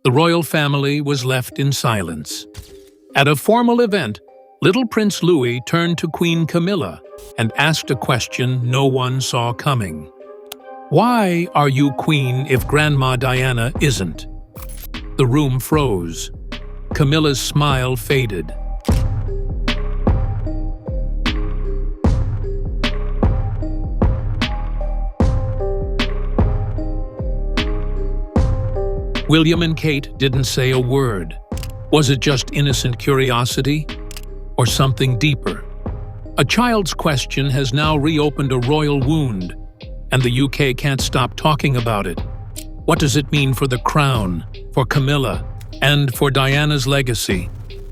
The royal family was left in silence. At a formal event, little Prince Louis turned to Queen Camilla and asked a question no one saw coming. "Why are you queen if Grandma Diana isn't?" The room froze. Camilla's smile faded. William and Kate didn't say a word. Was it just innocent curiosity? Or something deeper? A child's question has now reopened a royal wound, and the UK can't stop talking about it. What does it mean for the crown, for Camilla, and for Diana's legacy?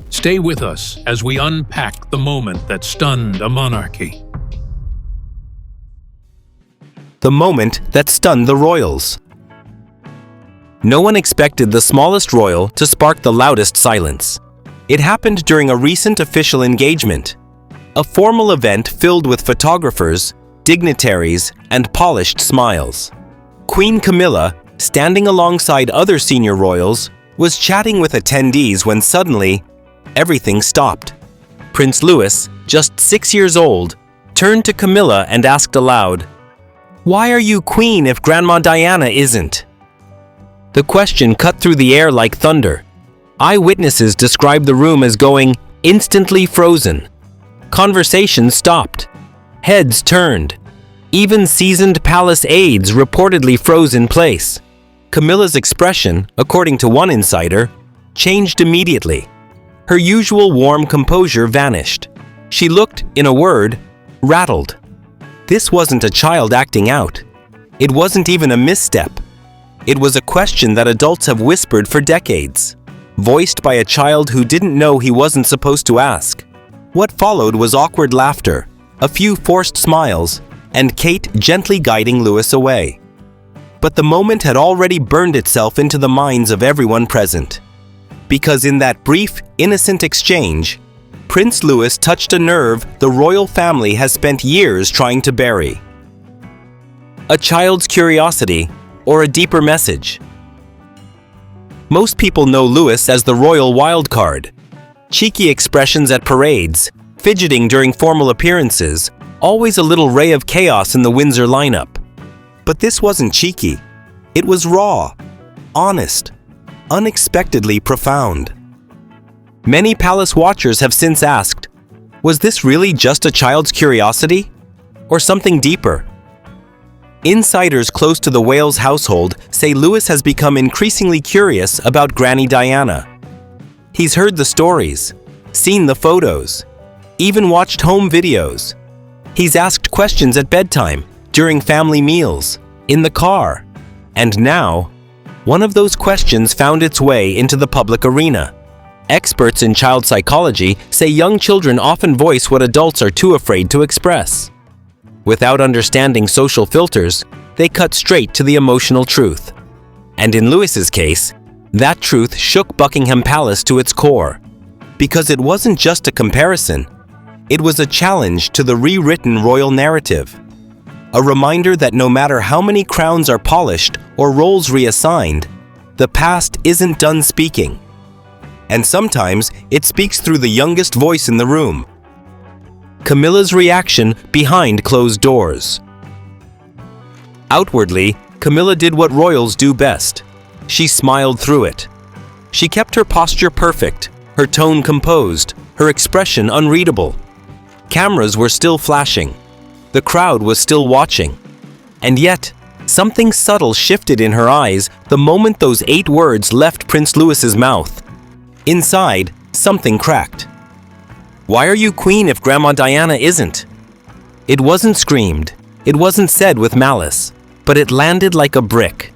Stay with us as we unpack the moment that stunned a monarchy. The moment that stunned the royals. No one expected the smallest royal to spark the loudest silence. It happened during a recent official engagement, a formal event filled with photographers, dignitaries, and polished smiles. Queen Camilla, standing alongside other senior royals, was chatting with attendees when suddenly, everything stopped. Prince Louis, just 6 years old, turned to Camilla and asked aloud, "Why are you queen if Grandma Diana isn't?" The question cut through the air like thunder. Eyewitnesses described the room as going instantly frozen. Conversations stopped. Heads turned. Even seasoned palace aides reportedly froze in place. Camilla's expression, according to one insider, changed immediately. Her usual warm composure vanished. She looked, in a word, rattled. This wasn't a child acting out. It wasn't even a misstep. It was a question that adults have whispered for decades, voiced by a child who didn't know he wasn't supposed to ask. What followed was awkward laughter, a few forced smiles, and Kate gently guiding Louis away. But the moment had already burned itself into the minds of everyone present. Because in that brief, innocent exchange, Prince Louis touched a nerve the royal family has spent years trying to bury. A child's curiosity, or a deeper message. Most people know Louis as the royal wildcard. Cheeky expressions at parades, fidgeting during formal appearances, always a little ray of chaos in the Windsor lineup. But this wasn't cheeky. It was raw, honest, unexpectedly profound. Many palace watchers have since asked, was this really just a child's curiosity? Or something deeper? Insiders close to the Wales household say Louis has become increasingly curious about Granny Diana. He's heard the stories, seen the photos, even watched home videos. He's asked questions at bedtime, during family meals, in the car. And now, one of those questions found its way into the public arena. Experts in child psychology say young children often voice what adults are too afraid to express. Without understanding social filters, they cut straight to the emotional truth. And in Louis's case, that truth shook Buckingham Palace to its core. Because it wasn't just a comparison, it was a challenge to the rewritten royal narrative. A reminder that no matter how many crowns are polished or roles reassigned, the past isn't done speaking. And sometimes it speaks through the youngest voice in the room. Camilla's reaction behind closed doors. Outwardly, Camilla did what royals do best. She smiled through it. She kept her posture perfect, her tone composed, her expression unreadable. Cameras were still flashing. The crowd was still watching. And yet, something subtle shifted in her eyes the moment those 8 words left Prince Louis's mouth. Inside, something cracked. "Why are you queen if Grandma Diana isn't?" It wasn't screamed, it wasn't said with malice, but it landed like a brick.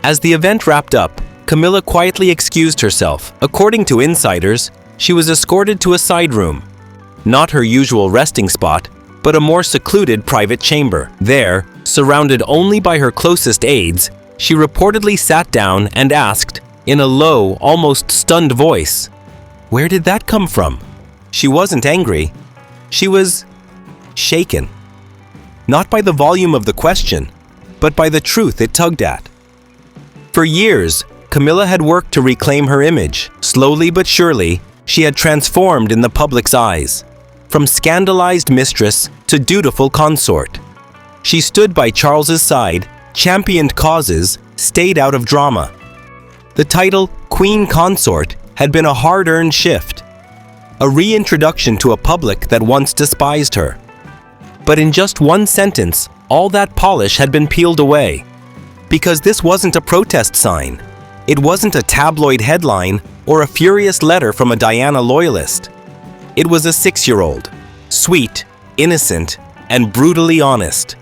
As the event wrapped up, Camilla quietly excused herself. According to insiders, she was escorted to a side room. Not her usual resting spot, but a more secluded private chamber. There, surrounded only by her closest aides, she reportedly sat down and asked, in a low, almost stunned voice, "Where did that come from?" She wasn't angry. She was shaken. Not by the volume of the question, but by the truth it tugged at. For years, Camilla had worked to reclaim her image. Slowly but surely, she had transformed in the public's eyes. From scandalized mistress to dutiful consort. She stood by Charles's side, championed causes, stayed out of drama. The title Queen Consort had been a hard-earned shift, a reintroduction to a public that once despised her. But in just one sentence, all that polish had been peeled away. Because this wasn't a protest sign. It wasn't a tabloid headline or a furious letter from a Diana loyalist. It was a 6-year-old, sweet, innocent, and brutally honest.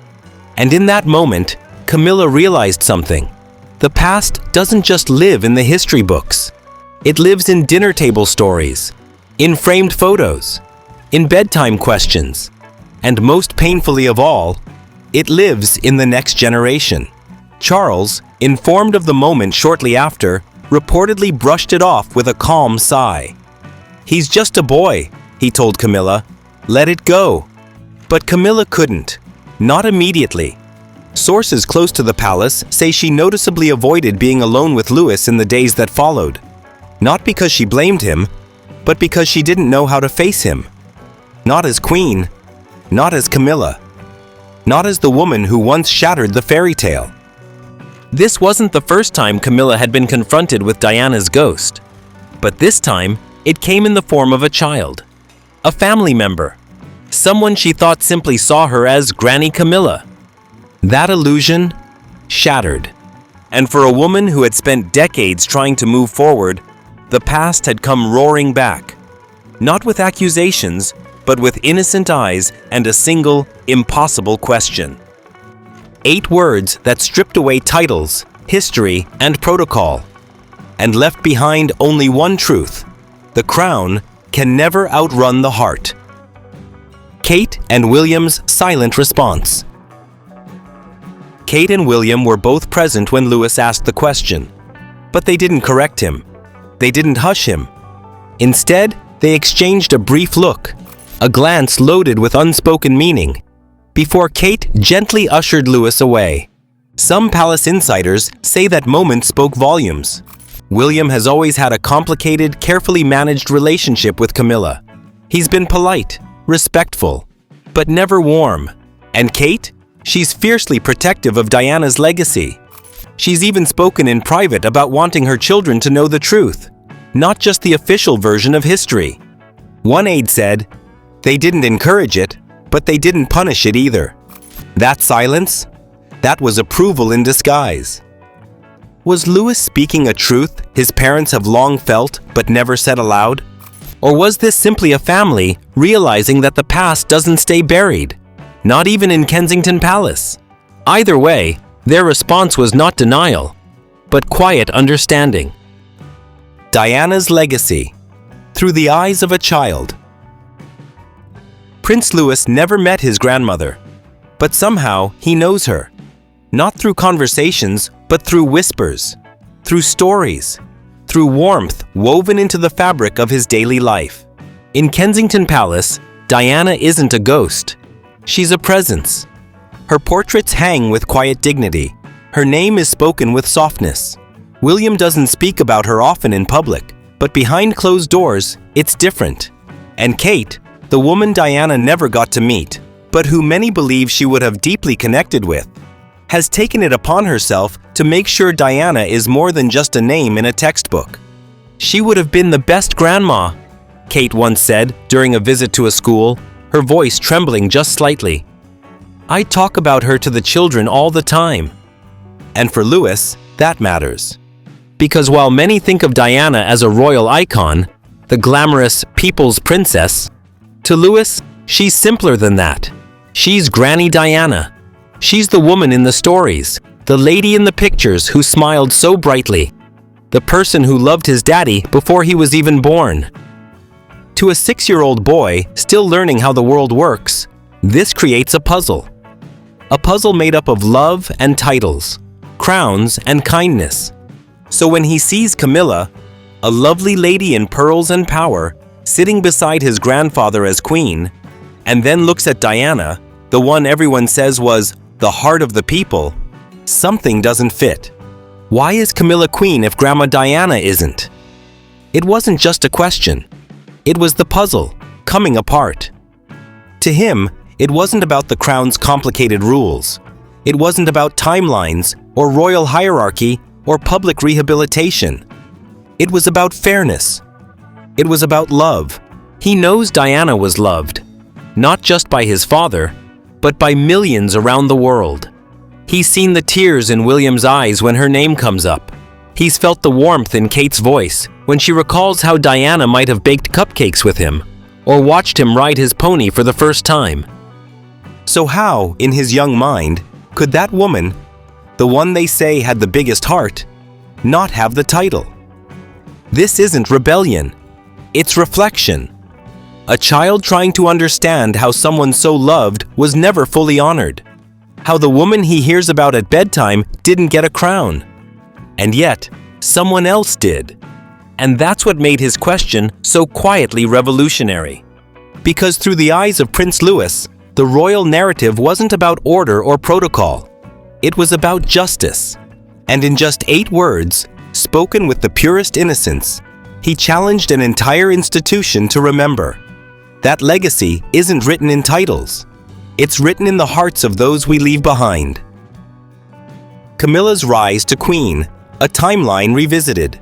And in that moment, Camilla realized something. The past doesn't just live in the history books. It lives in dinner table stories, in framed photos, in bedtime questions, and most painfully of all, it lives in the next generation. Charles, informed of the moment shortly after, reportedly brushed it off with a calm sigh. "He's just a boy," he told Camilla. "Let it go." But Camilla couldn't. Not immediately. Sources close to the palace say she noticeably avoided being alone with Louis in the days that followed. Not because she blamed him, but because she didn't know how to face him. Not as queen, not as Camilla, not as the woman who once shattered the fairy tale. This wasn't the first time Camilla had been confronted with Diana's ghost, but this time it came in the form of a child, a family member, someone she thought simply saw her as Granny Camilla. That illusion shattered, and for a woman who had spent decades trying to move forward, the past had come roaring back, not with accusations, but with innocent eyes and a single, impossible question. 8 words that stripped away titles, history, and protocol, and left behind only one truth: the crown can never outrun the heart. Kate and William's silent response. Kate and William were both present when Louis asked the question, but they didn't correct him. They didn't hush him. Instead, they exchanged a brief look, a glance loaded with unspoken meaning, before Kate gently ushered Louis away. Some palace insiders say that moment spoke volumes. William has always had a complicated, carefully managed relationship with Camilla. He's been polite, respectful, but never warm. And Kate? She's fiercely protective of Diana's legacy. She's even spoken in private about wanting her children to know the truth, not just the official version of history. One aide said, "They didn't encourage it, but they didn't punish it either." That silence? That was approval in disguise. Was Louis speaking a truth his parents have long felt but never said aloud? Or was this simply a family realizing that the past doesn't stay buried, not even in Kensington Palace? Either way, their response was not denial, but quiet understanding. Diana's legacy, through the eyes of a child. Prince Louis never met his grandmother, but somehow he knows her. Not through conversations, but through whispers, through stories, through warmth woven into the fabric of his daily life. In Kensington Palace, Diana isn't a ghost. She's a presence. Her portraits hang with quiet dignity. Her name is spoken with softness. William doesn't speak about her often in public, but behind closed doors, it's different. And Kate, the woman Diana never got to meet, but who many believe she would have deeply connected with, has taken it upon herself to make sure Diana is more than just a name in a textbook. She would have been the best grandma, Kate once said during a visit to a school, her voice trembling just slightly. I talk about her to the children all the time. And for Louis, that matters. Because while many think of Diana as a royal icon, the glamorous people's princess, to Louis, she's simpler than that. She's Granny Diana. She's the woman in the stories, the lady in the pictures who smiled so brightly, the person who loved his daddy before he was even born. To a 6-year-old boy still learning how the world works, this creates a puzzle. A puzzle made up of love and titles, crowns and kindness. So when he sees Camilla, a lovely lady in pearls and power, sitting beside his grandfather as queen, and then looks at Diana, the one everyone says was the heart of the people, something doesn't fit. Why is Camilla queen if Grandma Diana isn't? It wasn't just a question. It was the puzzle, coming apart. To him, it wasn't about the crown's complicated rules. It wasn't about timelines or royal hierarchy or public rehabilitation. It was about fairness. It was about love. He knows Diana was loved, not just by his father, but by millions around the world. He's seen the tears in William's eyes when her name comes up. He's felt the warmth in Kate's voice when she recalls how Diana might have baked cupcakes with him or watched him ride his pony for the first time. So how, in his young mind, could that woman, the one they say had the biggest heart, not have the title? This isn't rebellion. It's reflection. A child trying to understand how someone so loved was never fully honored. How the woman he hears about at bedtime didn't get a crown. And yet, someone else did. And that's what made his question so quietly revolutionary. Because through the eyes of Prince Louis, the royal narrative wasn't about order or protocol. It was about justice. And in just 8 words, spoken with the purest innocence, he challenged an entire institution to remember. That legacy isn't written in titles. It's written in the hearts of those we leave behind. Camilla's rise to queen, a timeline revisited.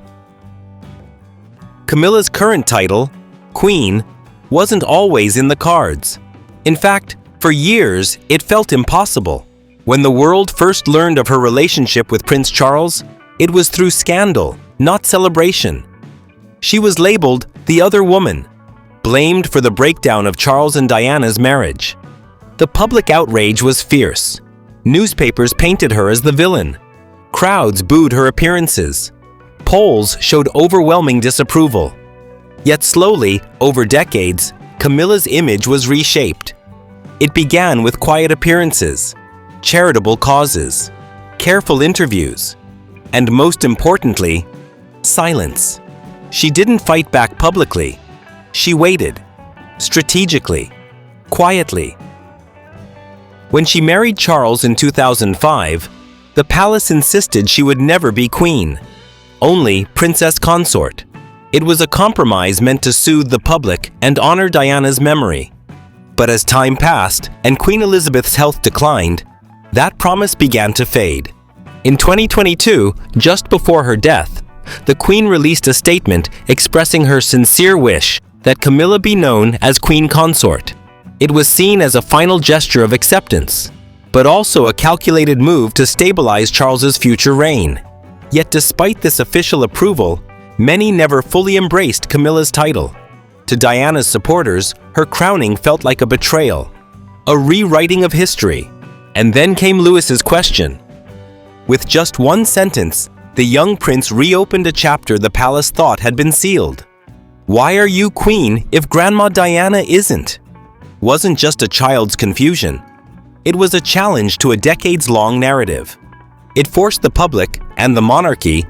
Camilla's current title, Queen, wasn't always in the cards. In fact, for years, it felt impossible. When the world first learned of her relationship with Prince Charles, it was through scandal, not celebration. She was labeled the other woman, blamed for the breakdown of Charles and Diana's marriage. The public outrage was fierce. Newspapers painted her as the villain. Crowds booed her appearances. Polls showed overwhelming disapproval. Yet slowly, over decades, Camilla's image was reshaped. It began with quiet appearances, charitable causes, careful interviews, and most importantly, silence. She didn't fight back publicly. She waited, strategically, quietly. When she married Charles in 2005, the palace insisted she would never be queen, only princess consort. It was a compromise meant to soothe the public and honor Diana's memory. But as time passed and Queen Elizabeth's health declined, that promise began to fade. In 2022, just before her death, the Queen released a statement expressing her sincere wish that Camilla be known as Queen Consort. It was seen as a final gesture of acceptance, but also a calculated move to stabilize Charles's future reign. Yet despite this official approval, many never fully embraced Camilla's title. To Diana's supporters, her crowning felt like a betrayal, a rewriting of history. And then came Louis's question. With just one sentence, the young prince reopened a chapter the palace thought had been sealed. "Why are you queen if Grandma Diana isn't?" Wasn't just a child's confusion. It was a challenge to a decades-long narrative. It forced the public and the monarchy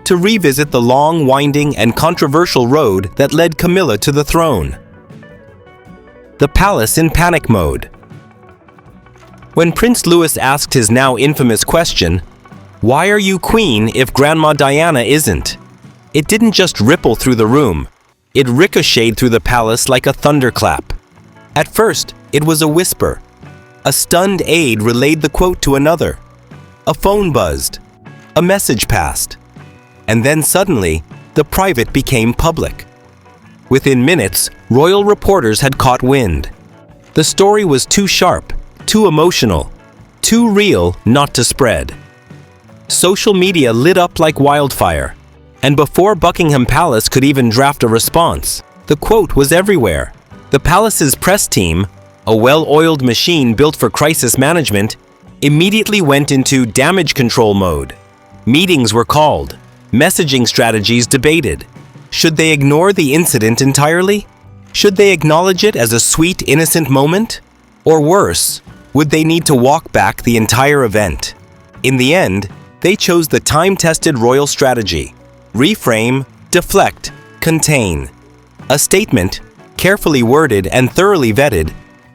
to revisit the long, winding, and controversial road that led Camilla to the throne. The palace in panic mode. When Prince Louis asked his now infamous question, "Why are you queen if Grandma Diana isn't?" it didn't just ripple through the room. It ricocheted through the palace like a thunderclap. At first, it was a whisper. A stunned aide relayed the quote to another. A phone buzzed. A message passed. And then suddenly, the private became public. Within minutes, royal reporters had caught wind. The story was too sharp, too emotional, too real not to spread. Social media lit up like wildfire. And before Buckingham Palace could even draft a response, the quote was everywhere. The palace's press team, a well-oiled machine built for crisis management, immediately went into damage control mode. Meetings were called, messaging strategies debated. Should they ignore the incident entirely? Should they acknowledge it as a sweet, innocent moment? Or worse, would they need to walk back the entire event? In the end, they chose the time-tested royal strategy: reframe, deflect, contain. A statement, carefully worded and thoroughly vetted,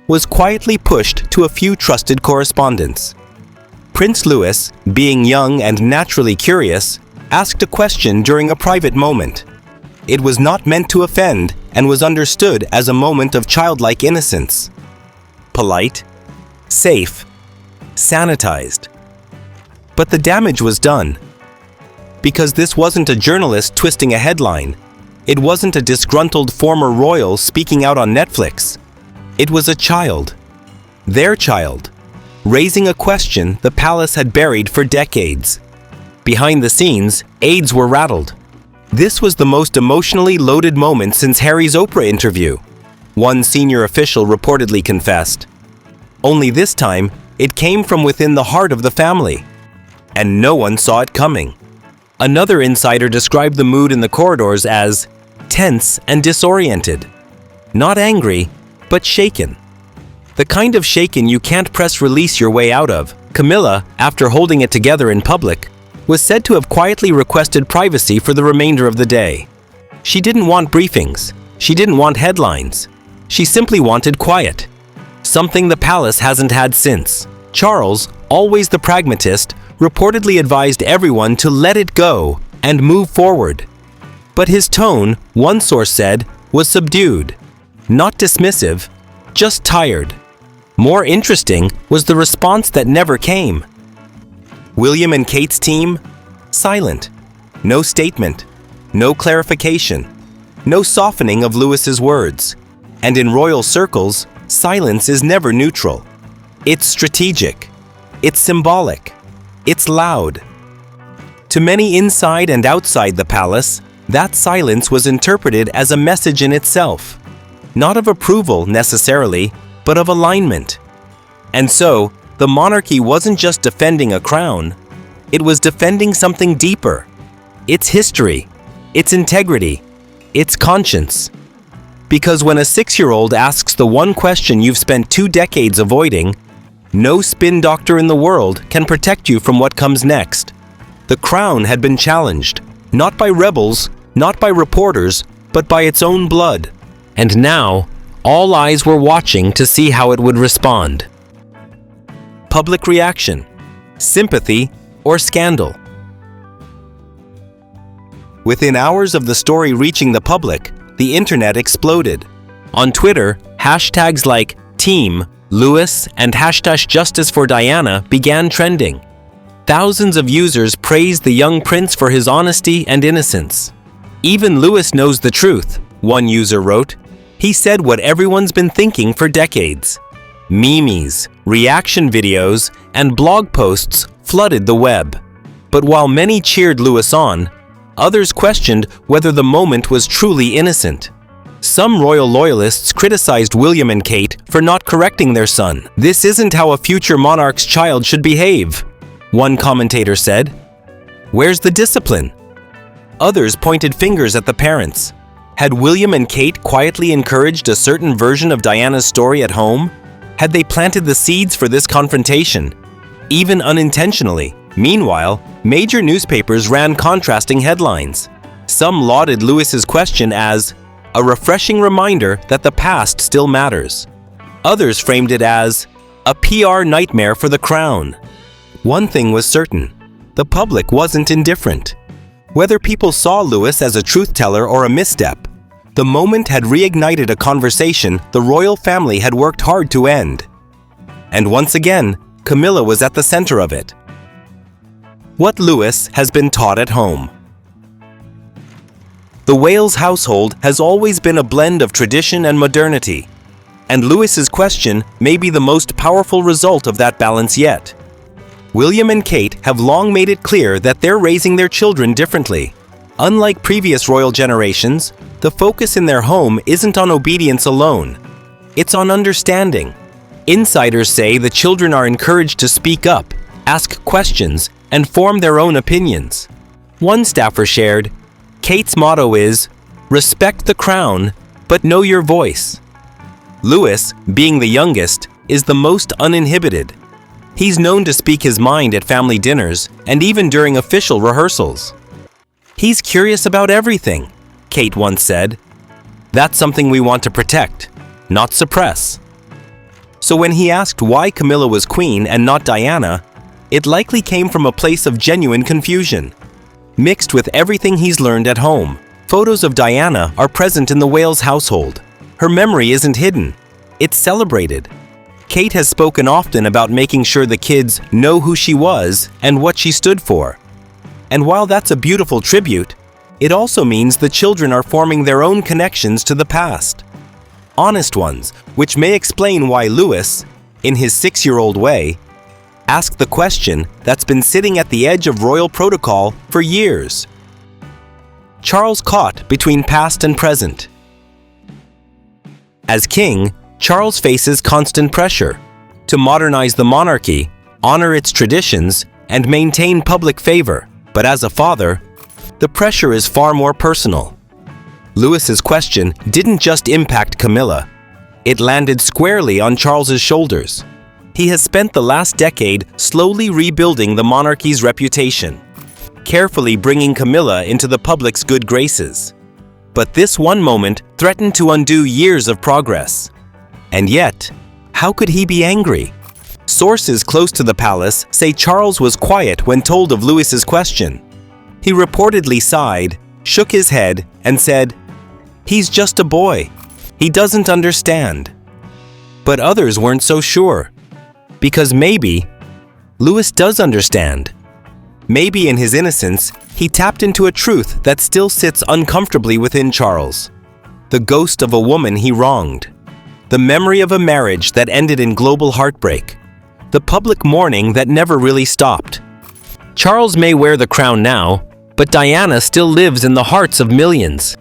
was quietly pushed to a few trusted correspondents. Prince Louis, being young and naturally curious, asked a question during a private moment. It was not meant to offend and was understood as a moment of childlike innocence. Polite, safe, sanitized. But the damage was done. Because this wasn't a journalist twisting a headline. It wasn't a disgruntled former royal speaking out on Netflix. It was a child. Their child. Raising a question the palace had buried for decades. Behind the scenes, aides were rattled. This was the most emotionally loaded moment since Harry's Oprah interview, one senior official reportedly confessed. Only this time, it came from within the heart of the family. And no one saw it coming. Another insider described the mood in the corridors as tense and disoriented. Not angry, but shaken. The kind of shaken you can't press release your way out of. Camilla, after holding it together in public, was said to have quietly requested privacy for the remainder of the day. She didn't want briefings. She didn't want headlines. She simply wanted quiet. Something the palace hasn't had since. Charles, always the pragmatist, reportedly advised everyone to let it go and move forward. But his tone, one source said, was subdued. Not dismissive, just tired. More interesting was the response that never came. William and Kate's team? Silent. No statement. No clarification. No softening of Louis's words. And in royal circles, silence is never neutral. It's strategic. It's symbolic. It's loud. To many inside and outside the palace, that silence was interpreted as a message in itself. Not of approval necessarily, but of alignment. And so, the monarchy wasn't just defending a crown, it was defending something deeper. Its history, its integrity, its conscience. Because when a 6-year-old asks the one question you've spent 2 decades avoiding, no spin doctor in the world can protect you from what comes next. The crown had been challenged, not by rebels, not by reporters, but by its own blood. And now, all eyes were watching to see how it would respond. Public reaction, sympathy, or scandal. Within hours of the story reaching the public, the internet exploded. On Twitter, hashtags like Team Louis and #JusticeForDiana began trending. Thousands of users praised the young prince for his honesty and innocence. Even Louis knows the truth, one user wrote. He said what everyone's been thinking for decades. Memes, reaction videos, and blog posts flooded the web. But while many cheered Louis on, others questioned whether the moment was truly innocent. Some royal loyalists criticized William and Kate for not correcting their son. This isn't how a future monarch's child should behave, one commentator said. Where's the discipline? Others pointed fingers at the parents. Had William and Kate quietly encouraged a certain version of Diana's story at home? Had they planted the seeds for this confrontation, even unintentionally? Meanwhile, major newspapers ran contrasting headlines. Some lauded Louis's question as a refreshing reminder that the past still matters. Others framed it as a PR nightmare for the crown. One thing was certain, the public wasn't indifferent. Whether people saw Louis as a truth teller or a misstep, the moment had reignited a conversation the royal family had worked hard to end. And once again, Camilla was at the center of it. What Louis has been taught at home. The Wales household has always been a blend of tradition and modernity, and Louis's question may be the most powerful result of that balance yet. William and Kate have long made it clear that they're raising their children differently. Unlike previous royal generations, the focus in their home isn't on obedience alone. It's on understanding. Insiders say the children are encouraged to speak up, ask questions, and form their own opinions. One staffer shared, Kate's motto is, respect the crown, but know your voice. Louis, being the youngest, is the most uninhibited. He's known to speak his mind at family dinners and even during official rehearsals. He's curious about everything, Kate once said. That's something we want to protect, not suppress. So when he asked why Camilla was queen and not Diana, It likely came from a place of genuine confusion, mixed with everything he's learned at home. Photos of Diana are present in the Wales household. Her memory isn't hidden, it's celebrated. Kate has spoken often about making sure the kids know who she was and what she stood for. And while that's a beautiful tribute, it also means the children are forming their own connections to the past. Honest ones, which may explain why Louis, in his 6-year-old way, asked the question that's been sitting at the edge of royal protocol for years. Charles caught between past and present. As king, Charles faces constant pressure to modernize the monarchy, honor its traditions, and maintain public favor. But as a father, the pressure is far more personal. Louis's question didn't just impact Camilla. It landed squarely on Charles's shoulders. He has spent the last decade slowly rebuilding the monarchy's reputation, carefully bringing Camilla into the public's good graces. But this one moment threatened to undo years of progress. And yet, how could he be angry? Sources close to the palace say Charles was quiet when told of Louis's question. He reportedly sighed, shook his head, and said, "He's just a boy. He doesn't understand." But others weren't so sure. Because maybe Louis does understand. Maybe in his innocence, he tapped into a truth that still sits uncomfortably within Charles. The ghost of a woman he wronged. The memory of a marriage that ended in global heartbreak. The public mourning that never really stopped. Charles may wear the crown now, but Diana still lives in the hearts of millions,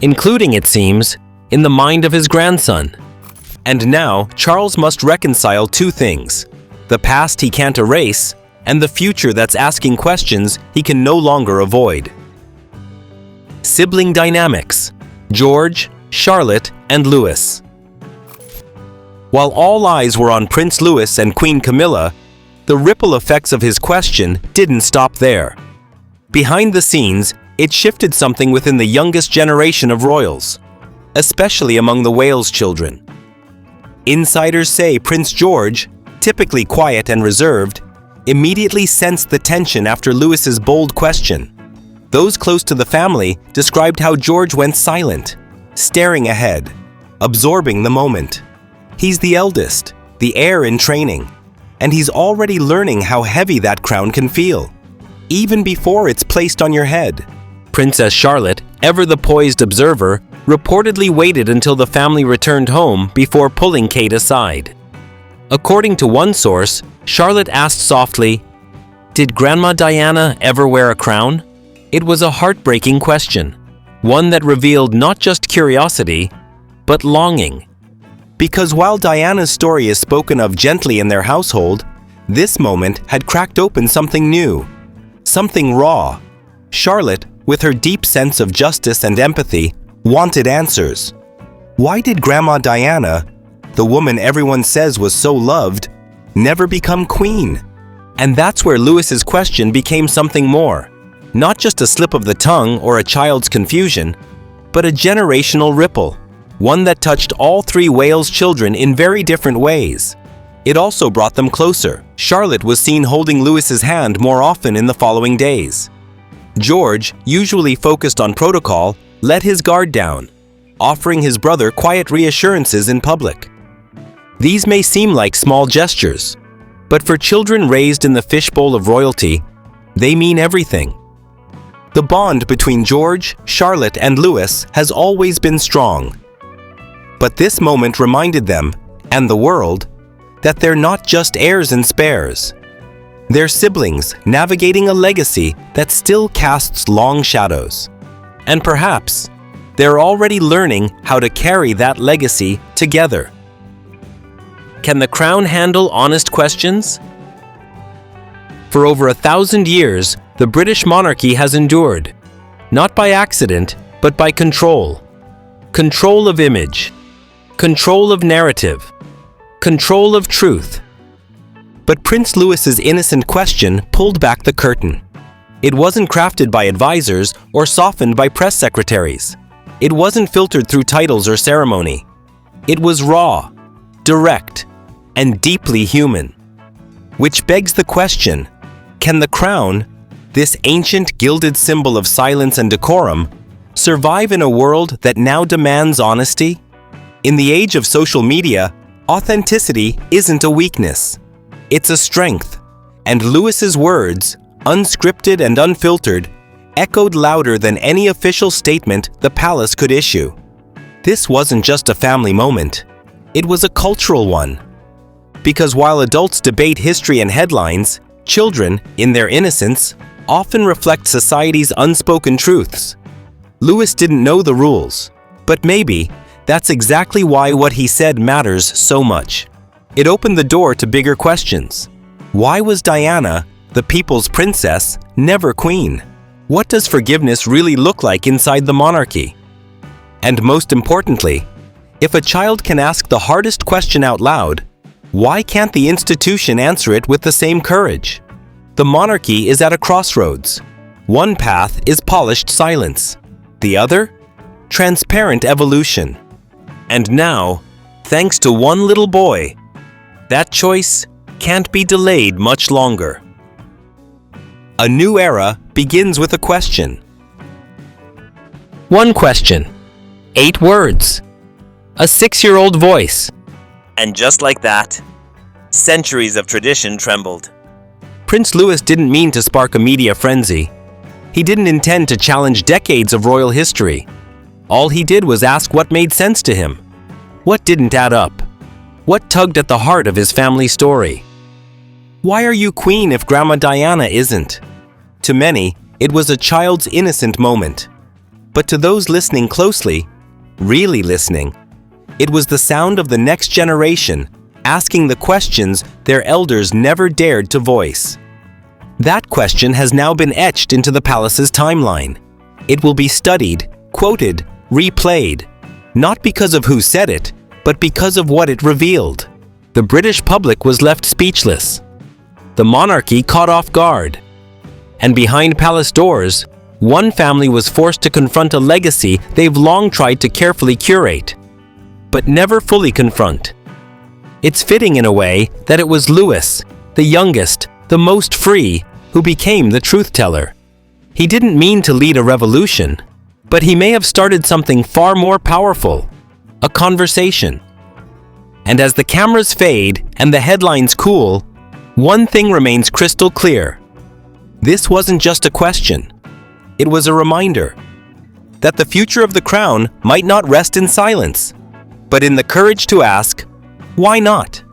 including, it seems, in the mind of his grandson. And now, Charles must reconcile two things: the past he can't erase, and the future that's asking questions he can no longer avoid. Sibling dynamics: George, Charlotte, and Louis. While all eyes were on Prince Louis and Queen Camilla, the ripple effects of his question didn't stop there. Behind the scenes, it shifted something within the youngest generation of royals, especially among the Wales children. Insiders say Prince George, typically quiet and reserved, immediately sensed the tension after Louis's bold question. Those close to the family described how George went silent, staring ahead, absorbing the moment. He's the eldest, the heir in training, and he's already learning how heavy that crown can feel, even before it's placed on your head. Princess Charlotte, ever the poised observer, reportedly waited until the family returned home before pulling Kate aside. According to one source, Charlotte asked softly, "Did Grandma Diana ever wear a crown?" It was a heartbreaking question, one that revealed not just curiosity, but longing. Because while Diana's story is spoken of gently in their household, this moment had cracked open something new, something raw. Charlotte, with her deep sense of justice and empathy, wanted answers. Why did Grandma Diana, the woman everyone says was so loved, never become queen? And that's where Louis's question became something more. Not just a slip of the tongue or a child's confusion, but a generational ripple. One that touched all three Wales children in very different ways. It also brought them closer. Charlotte was seen holding Louis's hand more often in the following days. George, usually focused on protocol, let his guard down, offering his brother quiet reassurances in public. These may seem like small gestures, but for children raised in the fishbowl of royalty, they mean everything. The bond between George, Charlotte, and Louis has always been strong. But this moment reminded them, and the world, that they're not just heirs and spares. They're siblings navigating a legacy that still casts long shadows. And perhaps, they're already learning how to carry that legacy together. Can the crown handle honest questions? For over 1,000 years, the British monarchy has endured, not by accident, but by control. Control of image. Control of narrative, control of truth. But Prince Louis's innocent question pulled back the curtain. It wasn't crafted by advisors or softened by press secretaries. It wasn't filtered through titles or ceremony. It was raw, direct, and deeply human. Which begs the question, can the crown, this ancient gilded symbol of silence and decorum, survive in a world that now demands honesty? In the age of social media, authenticity isn't a weakness. It's a strength. And Louis's words, unscripted and unfiltered, echoed louder than any official statement the palace could issue. This wasn't just a family moment. It was a cultural one. Because while adults debate history and headlines, children, in their innocence, often reflect society's unspoken truths. Louis didn't know the rules, but maybe that's exactly why what he said matters so much. It opened the door to bigger questions. Why was Diana, the people's princess, never queen? What does forgiveness really look like inside the monarchy? And most importantly, if a child can ask the hardest question out loud, why can't the institution answer it with the same courage? The monarchy is at a crossroads. One path is polished silence. The other, transparent evolution. And now, thanks to one little boy, that choice can't be delayed much longer. A new era begins with a question. One question. 8 words. A 6-year-old voice. And just like that, centuries of tradition trembled. Prince Louis didn't mean to spark a media frenzy. He didn't intend to challenge decades of royal history. All he did was ask what made sense to him. What didn't add up? What tugged at the heart of his family story? Why are you queen if Grandma Diana isn't? To many, it was a child's innocent moment. But to those listening closely, really listening, it was the sound of the next generation asking the questions their elders never dared to voice. That question has now been etched into the palace's timeline. It will be studied, quoted, replayed, not because of who said it, but because of what it revealed. The British public was left speechless. The monarchy caught off guard. And behind palace doors, one family was forced to confront a legacy they've long tried to carefully curate, but never fully confront. It's fitting in a way that it was Louis, the youngest, the most free, who became the truth-teller. He didn't mean to lead a revolution, but he may have started something far more powerful, a conversation. And as the cameras fade and the headlines cool, one thing remains crystal clear. This wasn't just a question. It was a reminder that the future of the crown might not rest in silence, but in the courage to ask, why not?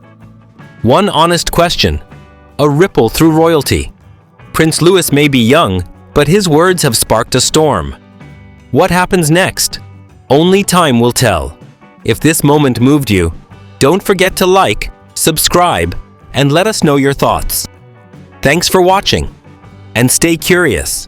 One honest question, a ripple through royalty. Prince Louis may be young, but his words have sparked a storm. What happens next? Only time will tell. If this moment moved you, don't forget to like, subscribe, and let us know your thoughts. Thanks for watching, and stay curious.